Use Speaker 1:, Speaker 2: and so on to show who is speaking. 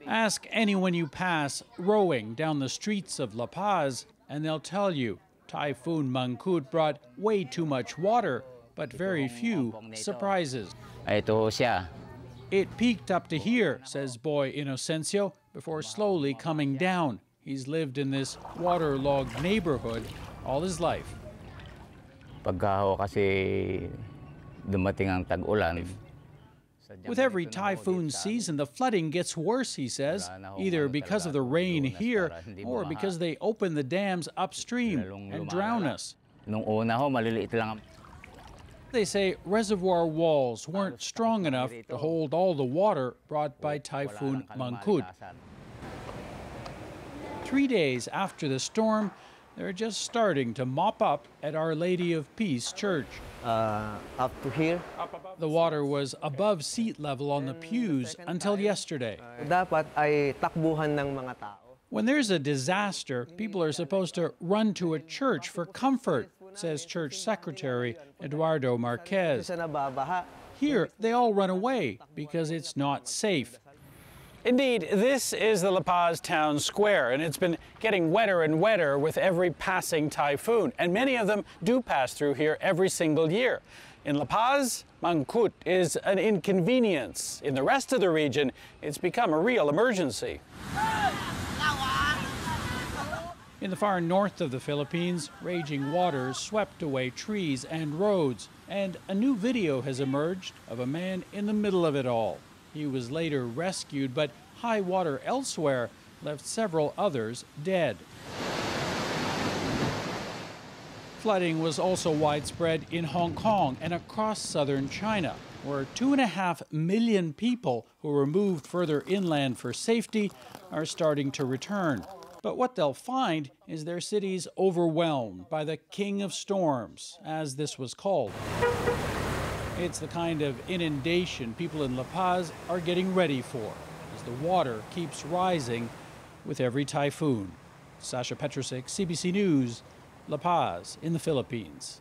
Speaker 1: Ask anyone you pass rowing down the streets of La Paz, and they'll tell you Typhoon Mangkhut brought way too much water, but very few surprises. It peaked up to here, says boy Inocencio, before slowly coming down. He's lived in this waterlogged neighborhood all his life. With every typhoon season, the flooding gets worse, he says, either because of the rain here or because they open the dams upstream and drown us. They say reservoir walls weren't strong enough to hold all the water brought by Typhoon Mangkhut. 3 days after the storm, they're just starting to mop up at Our Lady of Peace Church.
Speaker 2: Up to here.
Speaker 1: The water was above seat level on the pews until yesterday.
Speaker 2: Dapat ay takbuhan ng mga tao.
Speaker 1: When there's a disaster, people are supposed to run to a church for comfort, says Church Secretary Eduardo Marquez. Here, they all run away because it's not safe. Indeed, this is the La Paz town square, and it's been getting wetter and wetter with every passing typhoon, and many of them do pass through here every single year. In La Paz, Mangkhut is an inconvenience. In the rest of the region, it's become a real emergency. In the far north of the Philippines, raging waters swept away trees and roads, and a new video has emerged of a man in the middle of it all. He was later rescued, but high water elsewhere left several others dead. Flooding was also widespread in Hong Kong and across southern China, where 2.5 million people who were moved further inland for safety are starting to return. But what they'll find is their cities overwhelmed by the king of storms, as this was called. It's the kind of inundation people in La Paz are getting ready for, as the water keeps rising with every typhoon. Sasha Petrusek, CBC News, La Paz in the Philippines.